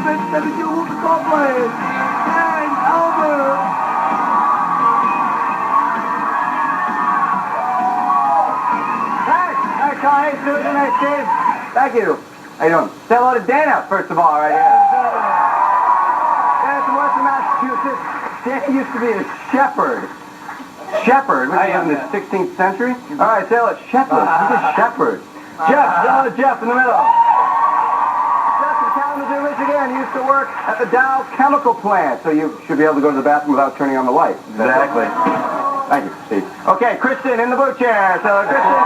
72 who's the call players. And over. Nice call. Hey, Susan. Nice game. Thank you. How you doing? Say hello to Dana, first of all, right here. Dana from Western Massachusetts. Dana used to be a shepherd. Shepherd? Was he in the 16th century? All right, say hello. Shepherd. He's a shepherd. Jeff. Say hello to Jeff in the middle. Jeff from Kalamazoo, Michigan. He used to work at the Dow chemical plant, so you should be able to go to the bathroom without turning on the light. Exactly. Thank you, Steve. Okay, Kristen in the blue chair. So, Kristen.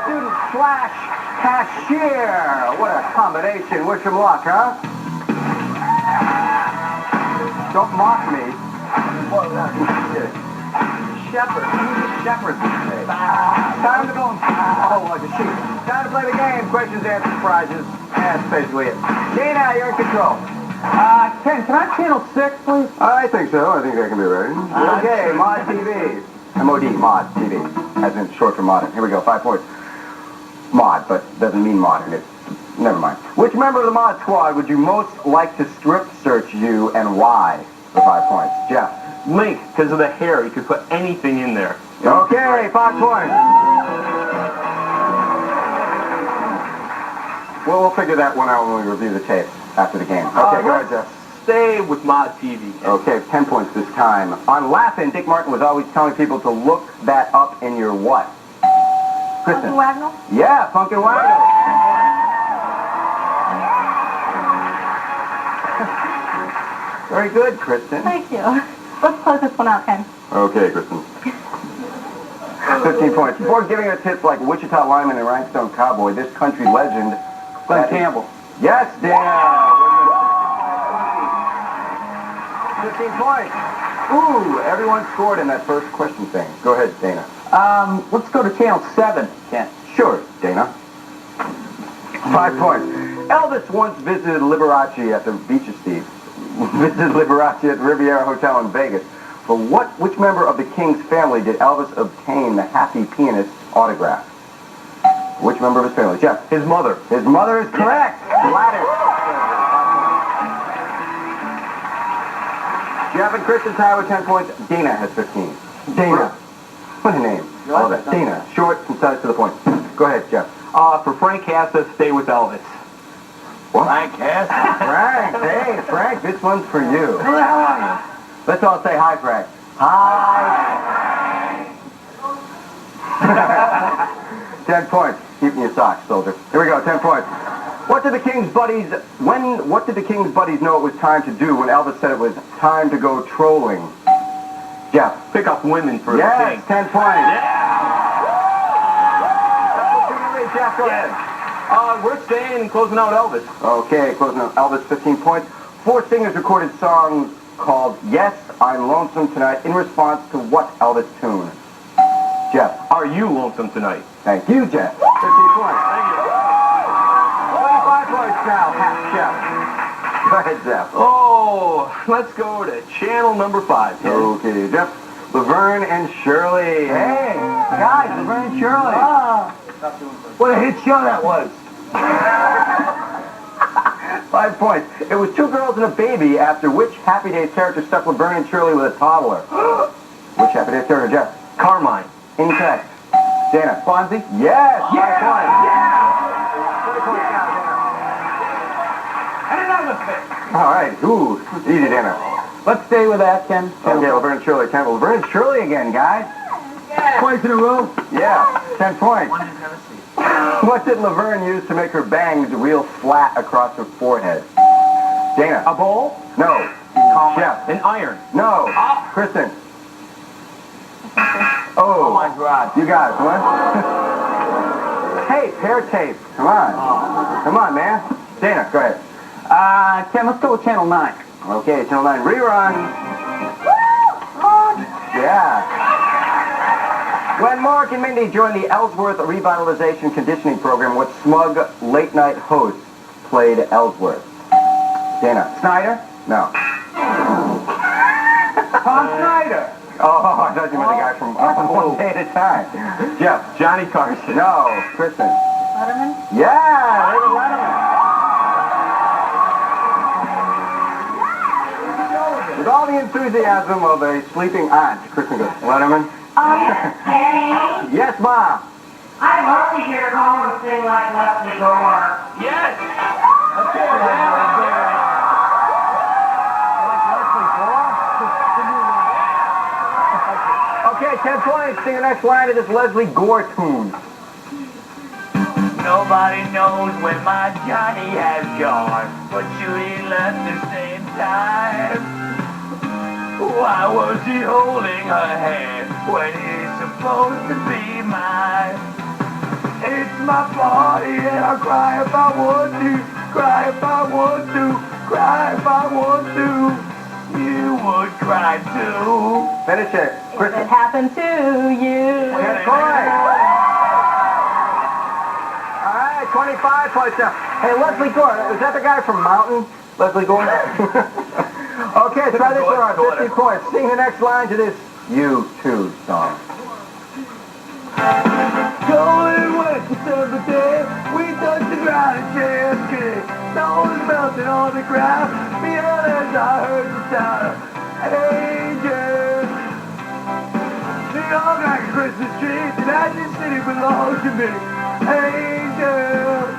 Student slash cashier. What a combination. Wish him luck, huh? Don't mock me. Shepherd. Shepherd. Time to go. Oh, like a sheep. Time to play the game. Questions, answers, prizes. That's basically it. Dana, you're in control. Ken, can I channel 6, please? I think so. I think that can be right. Okay, Mod TV. M-O-D, Mod TV. As in short for modern. Here we go. 5 points. Mod, but doesn't mean modern. It's never mind. Which member of the Mod Squad would you most like to strip search you and why? For 5 points. Jeff. Link, because of the hair. You could put anything in there. Okay, 5 points. Well, we'll figure that one out when we review the tape after the game. Okay, go ahead, Jeff. Stay with Mod TV. Okay, 10 points this time. On Laughing, Dick Martin was always telling people to look that up in your what? Kristen. Funkin' Wagnall? Yeah, Funkin' Wagnall. Very good, Kristen. Thank you. Let's close this one out, Ken. Okay, Kristen. 15 points. Before giving us hits like Wichita Lineman and Rhinestone Cowboy, this country legend... Glenn Campbell. Yes, Dan. 15 points. Ooh, everyone scored in that first question thing. Go ahead, Dana. Let's go to channel 7, Ken. Sure, Dana. 5 points. Elvis once visited Liberace at the Beach of Steve. Visited Liberace at the Riviera Hotel in Vegas. For which member of the King's family did Elvis obtain the Happy Pianist autograph? Which member of his family? Jeff. His mother. His mother is correct. Gladys. Jeff and Kristen tie with 10 points. Dana has 15. Dana. What a name. All that. Dana. Short, concise, to the point. Go ahead, Jeff. For Frank Cassa, stay with Elvis. What? Frank Cassa? Frank. Hey, Frank, this one's for you. Who the hell are you? Let's all say hi, Frank. Hi. 10 points. Keep in your socks, soldier. Here we go, 10 points. What did the King's buddies know it was time to do when Elvis said it was time to go trolling? Jeff. Pick up women for the Yes, king. 10 points. Yeah. Jeff, go ahead. We're staying and closing out Elvis. Okay, closing out Elvis, 15 points. 4 singers recorded songs called Yes, I'm Lonesome Tonight in response to what Elvis tune? Jeff. Are you lonesome tonight? Thank you, Jeff. 15 points. Thank you. 25 points now, half Jeff. Go ahead, Jeff. Oh, let's go to channel number 5. Ken. Okay, Jeff. Laverne and Shirley. Hey, guys, Laverne and Shirley. Ah, what a hit show that was. 5 points. It was 2 girls and a baby after which Happy Days character stuck Laverne and Shirley with a toddler? Which Happy Days character, Jeff? Carmine. Incorrect. Dana. Fonzie? Yes! Yeah! 5 points. Yeah! 20 points now, And another thing. Dana. All right. Ooh, easy, Dana. Let's stay with that, Ken. Okay, Laverne and Shirley. 10. Laverne and Shirley again, guys. Twice in a row. Yeah, 10 points. What did Laverne use to make her bangs reel flat across her forehead? Dana. A bowl? No. Jeff. An iron. No. Kristen. Oh my God. You guys, what? Tape, hair tape. Come on. Come on, man. Dana, go ahead. Ken, let's go with channel 9. Okay, Channel 9 rerun. Yeah. When Mark and Mindy joined the Ellsworth Revitalization Conditioning Program, what smug late-night host played Ellsworth? Dana. Snyder? No. Tom Snyder. Oh, I thought you meant the guy from One Day at a Time. Jeff. Johnny Carson. No. Kristen. Letterman? Yeah, David Letterman. With all the enthusiasm of a sleeping aunt, Kristen goes, Letterman? Danny, Yes, Ma. I'd love to hear Colin sing like Leslie Gore. Yes! Okay, 10 points. Sing the next line of this Leslie Gore tune. Nobody knows when my Johnny has gone, but Judy left the same time. Why was he holding her hand when he's supposed to be mine? It's my party and I cry if I want to, cry if I want to, cry if I want to. You would cry too. Finish it. If Kristen. it happened to you. 10 points. All right, 25 points now. Hey, Leslie Gore, is that the guy from Mountain? Leslie Gore? Okay, try this one. 50 points. Sing the next line to this U2 song. Going west December day, we touched the ground at JFK. Snow was melting on the ground, beyond as I heard the sound of angels. New York like a Christmas tree, the Magic City belongs to me. Angels,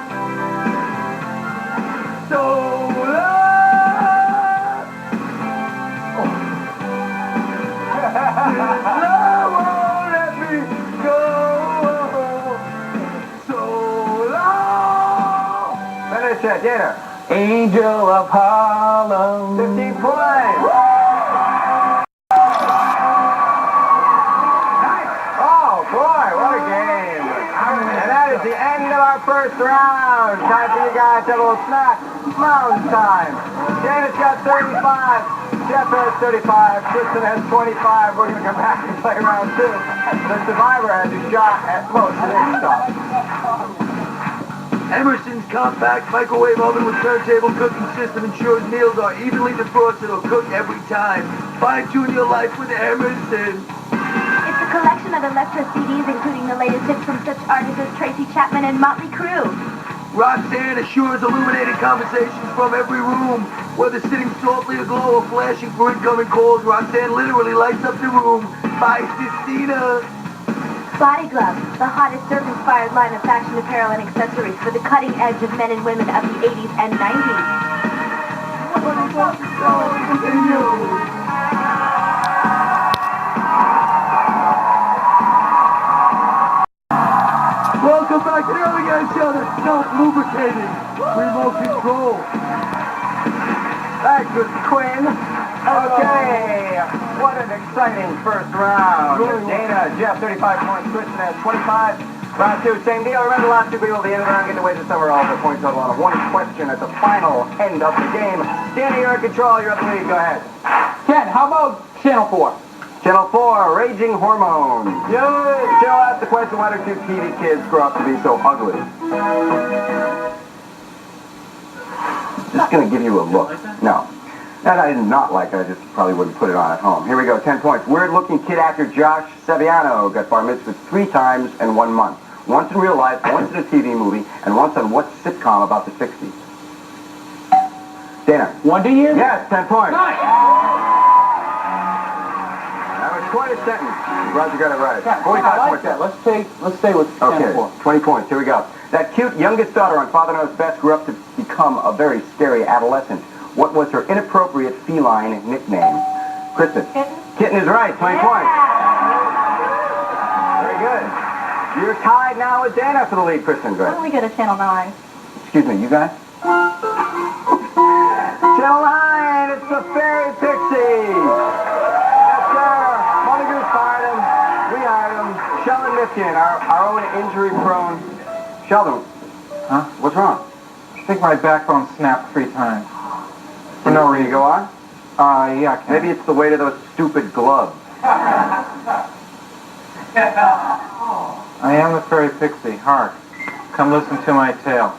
so long. Love won't let me go. Finish it, Dana. Angel of Harlem. 15 points. Nice. Oh, boy, what a game. And that is the end of our first round. Time for you guys to have a little snack. Mountain time. Dana's got 35. Jeff has 35. Kristen has 25. We're going to come back and play round 2. The survivor has a shot at most of this stuff. Emerson's compact microwave oven with turntable cooking system ensures meals are evenly defrosted or cooked every time. Fine-tune your life with Emerson. It's a collection of Electra CDs, including the latest hits from such artists as Tracy Chapman and Motley Crue. Roxanne assures illuminated conversations from every room. Whether sitting softly aglow or flashing for incoming calls, Roxanne literally lights up the room. By Sistina. Body Glove, the hottest surf-inspired line of fashion apparel and accessories for the cutting edge of men and women of the 80s and 90s. Welcome back to the Early Guys Show that's self-lubricating. Remote control. Thanks, Mr. Quinn. Okay, what an exciting first round. Dana, Jeff, 35 points. Kristen has 25. Round 2, same deal. Remember, the last two people at the end of the round get to win the summer all the point total on a one question at the final end of the game. Danny, you're in control. You're up the lead. Go ahead. Ken, how about Channel 4? Channel 4, Raging Hormones. Yay! Jill asked the question, why don't you TV kids grow up to be so ugly? Just going to give you a look. No. That I did not like. I just probably wouldn't put it on at home. Here we go, 10 points. Weird-looking kid actor Josh Saviano got bar mitzvahed 3 times in 1 month. Once in real life, once in a TV movie, and once on what sitcom about the 60s? Dana. Wonder Years? Yes, 10 points. Nice. That was quite a sentence. I'm glad you got it right. Yeah, 45 I like points. that. Let's stay with Channel 4. Okay, 20 points. Here we go. That cute youngest daughter on Father Knows Best grew up to become a very scary adolescent. What was her inappropriate feline nickname? Kristen. Kitten. Kitten is right. 20 points. Very good. You're tied now with Dana for the lead, Kristen. Go Why ahead. don't we go to Channel 9? Excuse me, you guys? Channel 9, it's the Fairy Pixie. Yes, sir. Montague's fired him. We hired him. Sheldon Mifkin, our own injury-prone. Sheldon. Huh? What's wrong? I think my backbone snapped 3 times. For no reason. Go on? Yeah, Ken. Maybe it's the weight of those stupid gloves. I am the Fairy Pixie. Hark. Come listen to my tale.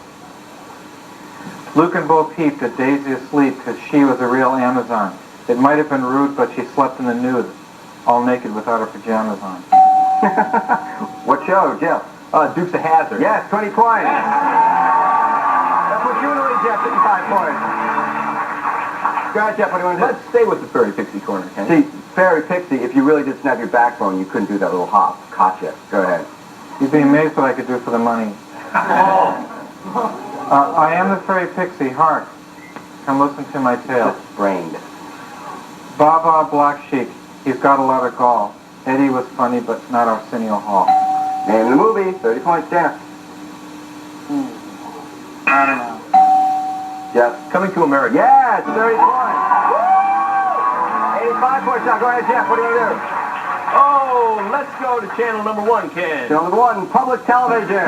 Luke and Bo peeped at Daisy asleep because she was a real Amazon. It might have been rude, but she slept in the nude, all naked without her pajamas on. What show, Jeff? Dukes of Hazzard. Yes, 20 points. That's what you and Lee, Jeff, 55 points. Go ahead, Jeff. What do you want to do? Let's stay with the fairy pixie corner, Ken. See, fairy pixie, if you really did snap your backbone, you couldn't do that little hop. Gotcha. Go ahead. You'd be amazed what I could do for the money. I am the fairy pixie. Hark. Come listen to my tale. Just brained. Baba Black Sheep. He's got a lot of gall. Eddie was funny, but not Arsenio Hall. Name of the movie. 30 points, Dana. I don't know. Jeff. Coming to America. Yeah, it's 30 points. 85 points now. Go ahead, Jeff. What do you want to do? Oh, let's go to channel number 1, Ken. Channel number 1, public television.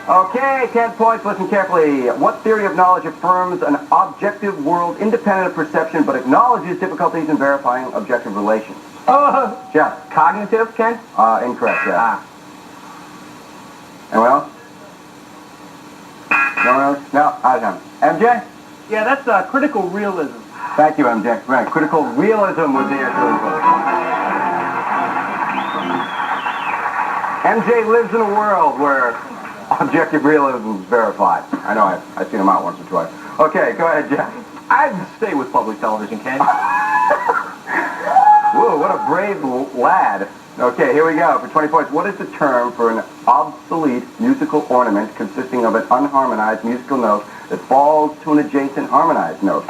Okay, 10 points. Listen carefully. What theory of knowledge affirms an objective world independent of perception but acknowledges difficulties in verifying objective relations? Jeff. Cognitive, Ken? Incorrect, Jeff. Anyone else? No one else? No, out of time. MJ? Yeah, that's critical realism. Thank you, MJ. Right, critical realism was the answer. MJ lives in a world where objective realism is verified. I know, I've seen him out once or twice. Okay, go ahead, Jeff. I'd stay with public television, Ken. Whoa, what a brave lad. Okay, here we go. For 20 points, what is the term for an obsolete musical ornament consisting of an unharmonized musical note that falls to an adjacent harmonized note?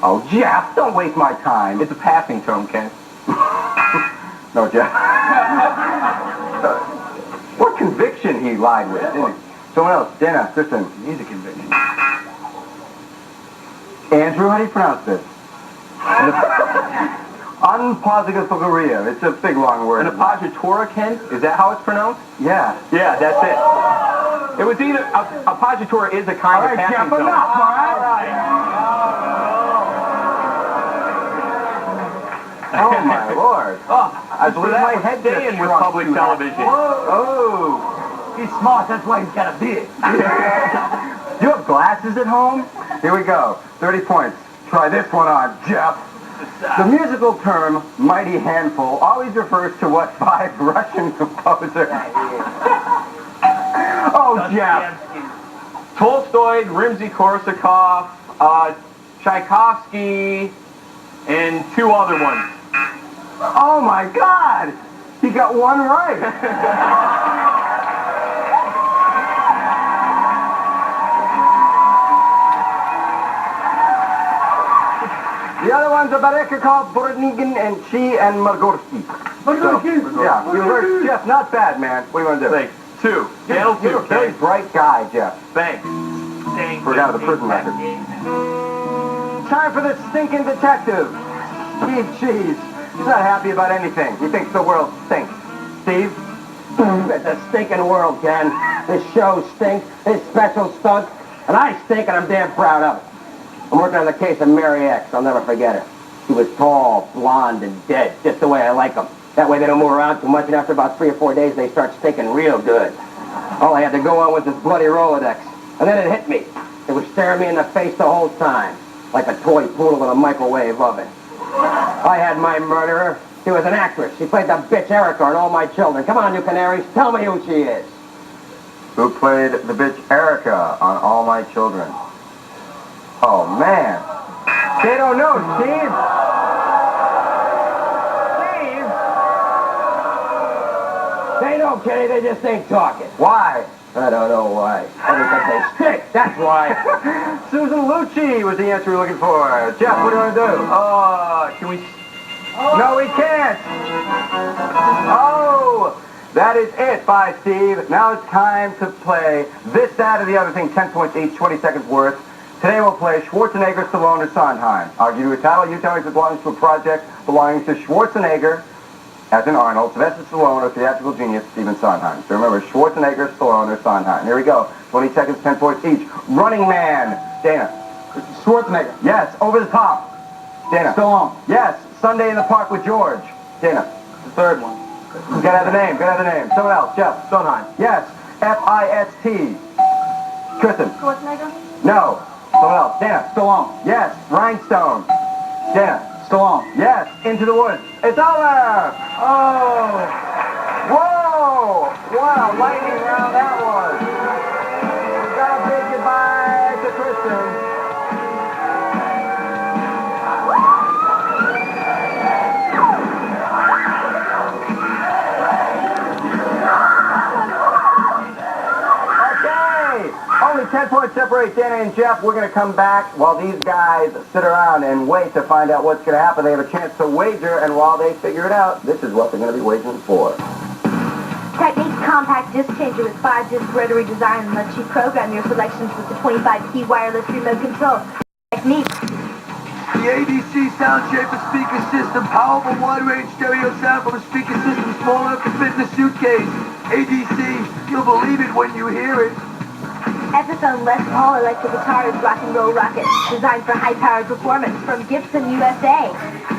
Oh, Jeff, don't waste my time. It's a passing term, Ken. No, Jeff. What conviction he lied with, didn't he? Someone else. Dana, Kristen. He's a conviction. Andrew, how do you pronounce this? Unposigafogoria. It's a big, long word. An appositora, Ken? Is that how it's pronounced? Yeah. Yeah, that's it. It was either... Appositora is a kind of passing Jeff, term. enough, all right? Oh, my Lord. I believe my head staying with public television. Oh. He's smart, that's why he's got a beard. Do you have glasses at home? Here we go. 30 points. Try this one on, Jeff. The musical term, mighty handful, always refers to what 5 Russian composers? Oh, Jeff. Tolstoy, Rimsky-Korsakov, Tchaikovsky, and 2 other ones. Oh, my God. He got one right. The other ones are Barekikov, Borodnigin, and Chi and Margorsky. Yeah, you were, Jeff, not bad, man. What do you want to do? Thanks. 2. Channel 2. You're a very bright guy, Jeff. Thanks. Forgot the prison record. Time for the stinking detective. Steve Cheese. He's not happy about anything. He thinks the world stinks. Steve? It's a stinking world, Ken. This show stinks, this special stunk, and I stink, and I'm damn proud of it. I'm working on the case of Mary X. I'll never forget her. She was tall, blonde, and dead, just the way I like them. That way they don't move around too much, and after about 3 or 4 days, they start stinking real good. All I had to go on was this bloody Rolodex. And then it hit me. It was staring me in the face the whole time, like a toy poodle in a microwave oven. I had my murderer. She was an actress. She played the bitch Erica in All My Children. Come on, you canaries, tell me who she is. Who played the bitch Erica on All My Children? Oh, man. They don't know, Steve. They know, Kenny, they just ain't talking. Why? I don't know why. Because they stink, that's why. Susan Lucci was the answer we were looking for. Jeff, what do you want to do? Can we... No, we can't. Oh, that is it. Bye, Steve. Now it's time to play this, that, or the other thing. 10 points each, 20 seconds worth. Today we'll play Schwarzenegger, Stallone, or Sondheim. I'll give you a title. You tell me if it belongs to a project belonging to Schwarzenegger, as in Arnold, Sylvester Stallone, or theatrical genius Stephen Sondheim. So remember, Schwarzenegger, Stallone, or Sondheim. Here we go. 20 seconds, 10 points each. Running Man. Dana. Schwarzenegger. Yes. Over the Top. Dana. Stallone. Yes. Sunday in the Park with George. Dana. The third one. Gotta have the name. Gotta have the name. Someone else. Jeff. Sondheim. Yes. F-I-S-T. Kristen. Schwarzenegger? No. Someone else. Dana. Stallone. Yes. Rhinestone. Dana. Stallone. Yes. Into the Woods. It's over. Oh. Whoa. What a lightning round that was. Gotta bid goodbye to Kristen. only 10 points separate Dana and Jeff. We're going to come back while these guys sit around and wait to find out what's going to happen. They have a chance to wager, and while they figure it out, this is what they're going to be wagering for. Technique's compact disc changer with 5-disc rotary design and lets you program your selections with the 25-key wireless remote control. Technique. The ADC Sound Shaper speaker system, powerful wide-range stereo sound from a speaker system small enough to fit in a suitcase. ADC, you'll believe it when you hear it. Epiphone Les Paul electric guitar is rock and roll rocket, designed for high-powered performance from Gibson USA.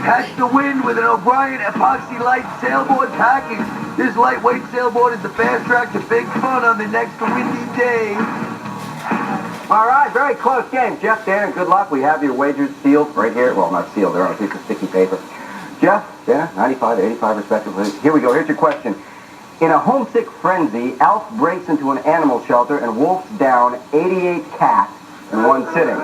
Catch the wind with an O'Brien epoxy light sailboard package. This lightweight sailboard is the fast track to big fun on the next windy day. All right, very close game. Jeff, Dana, good luck. We have your wagers sealed right here. Well, not sealed. They're on a piece of sticky paper. Jeff, Dana, 95 to 85 respectively. Here we go. Here's your question. In a homesick frenzy, Alf breaks into an animal shelter and wolfs down 88 cats in one sitting.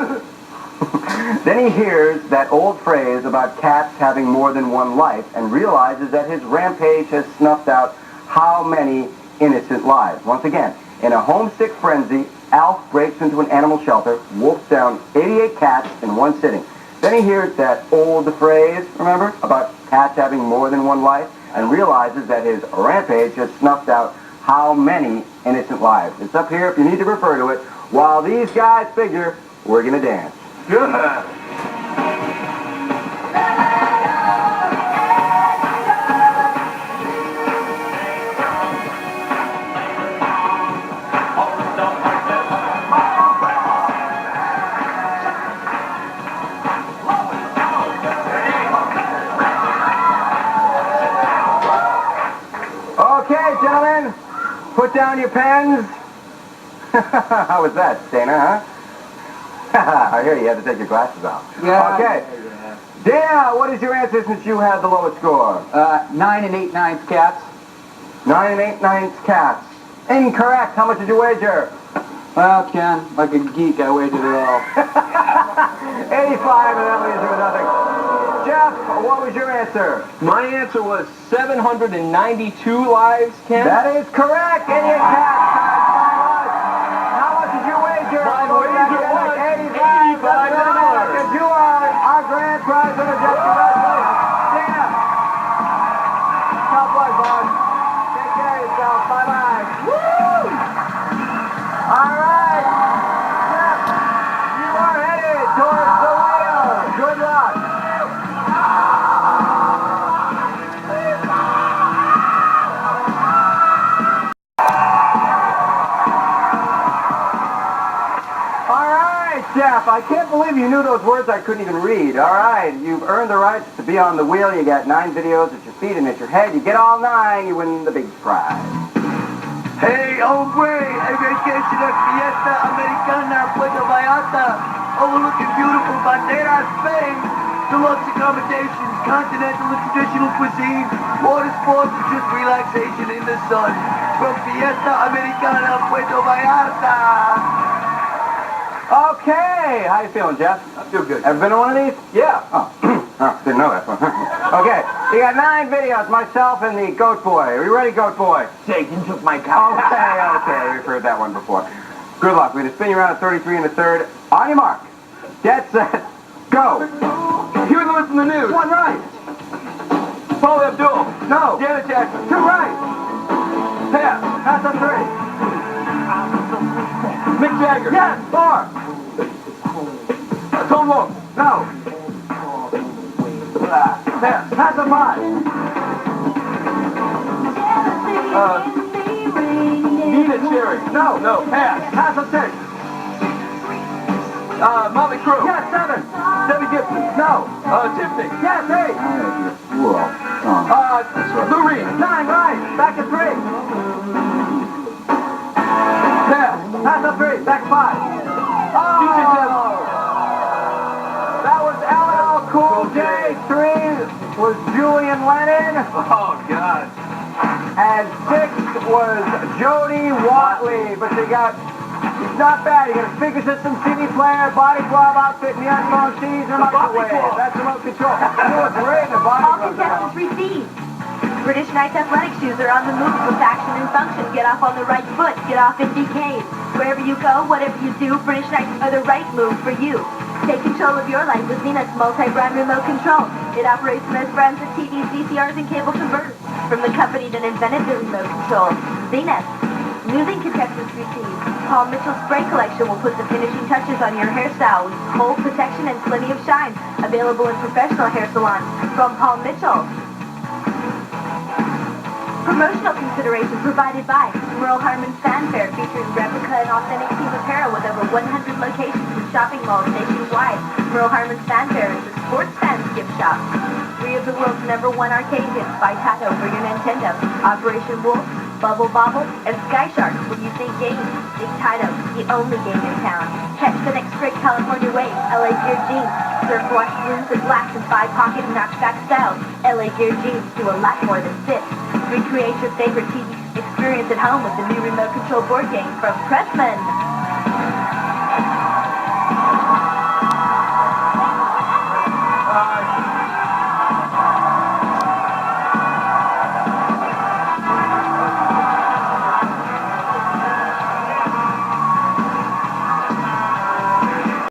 Then he hears that old phrase about cats having more than one life and realizes that his rampage has snuffed out how many innocent lives. Once again, in a homesick frenzy, Alf breaks into an animal shelter, wolfs down 88 cats in one sitting. Then he hears that old phrase, remember, about cats having more than one life, and realizes that his rampage has snuffed out how many innocent lives. It's up here if you need to refer to it. While these guys figure, we're going to dance. Good. Okay, gentlemen, put down your pens. How was that, Dana, huh? I hear you had to take your glasses off. Yeah. Okay. Dana, what is your answer since you had the lowest score? 9 and 8/9 cats. 9 and 8/9 cats. Incorrect. How much did you wager? Well, Ken, like a geek, I wagered it all. 85, and that leaves you with nothing. Jeff, what was your answer? My answer was 792 lives, Ken. That is correct. 88 cats times 5 lives. How much did you wager? My wager was $85. Because you are our grand prize winner, Jeff. Congratulations. Dana. Top luck, boss. Take care of yourself. Bye-bye. Woo! All right. Jeff, you are headed towards the wheel. Good luck. Jeff, I can't believe you knew those words I couldn't even read. All right, you've earned the right to be on the wheel. You got 9 videos at your feet and at your head. You get all 9, you win the big prize. Hey, hombre, a vacation at Fiesta Americana, Puerto Vallarta, overlooking beautiful Banderas, Spain. Deluxe accommodations, continental and traditional cuisine, water sports, and just relaxation in the sun. From Fiesta Americana, Puerto Vallarta. Okay, how you feeling, Jeff? I feel good. Ever been to one of these? Yeah. Oh, didn't know that one. Okay, you got 9 videos, myself and the Goat Boy. Are you ready, Goat Boy? Satan took my car. Okay, we've heard that one before. Good luck. We're going to spin you around at 33 and a third. On your mark. Get set. Go. Hear the list in the news. 1 right. Paul Abdul. No. Janet Jackson. 2 right. Pass. Pass on 3. Mick Jagger. Yes, 4. Tom Long. No. Pass. Pass on 5. Nina Cherry. No. No. Pass. Pass on 6. Motley Crue. Yes, 7. Debbie Gibson. No. Tiffany. Yes, 8. Lou Reed. 9 right. Back to 3. Pass. Pass on 3. Back to 5. DJ Jeff. That was LL Cool J. 3 was Julian Lennon. Oh, God. And 6 was Jody Watley. But they got, it's not bad. You got a speaker system, CD player, body glove outfit, neon phone, CDs, and microwave. glove. That's remote control. You know what's great in the body All glove? contestants received. British Knights athletic shoes are on the move with action and function. Get off on the right foot, get off in DKs. Wherever you go, whatever you do, British Knights are the right move for you. Take control of your life with Zenith's multi-brand remote control. It operates most brands of TVs, VCRs, and cable converters. From the company that invented the remote control, Zenith. Losing contestants receive. Paul Mitchell's spray collection will put the finishing touches on your hairstyle with cold protection and plenty of shine. Available in professional hair salons from Paul Mitchell. Promotional consideration provided by Merle Harmon's Fanfare, featuring replica and authentic team apparel with over 100 locations in shopping malls nationwide. Merle Harmon's Fanfare is a sports fans gift shop. 3 of the world's #1 arcade hits by Tato for your Nintendo. Operation Wolf, Bubble Bobble, and Sky Shark. When you think games, think Tato, the only game in town. Catch the next great California wave, LA Gear Jeans. Surf wash blues and blacks and 5-pocket and knockback styles. LA Gear Jeans do a lot more than sit. Recreate your favorite TV experience at home with the new remote control board game from Pressman.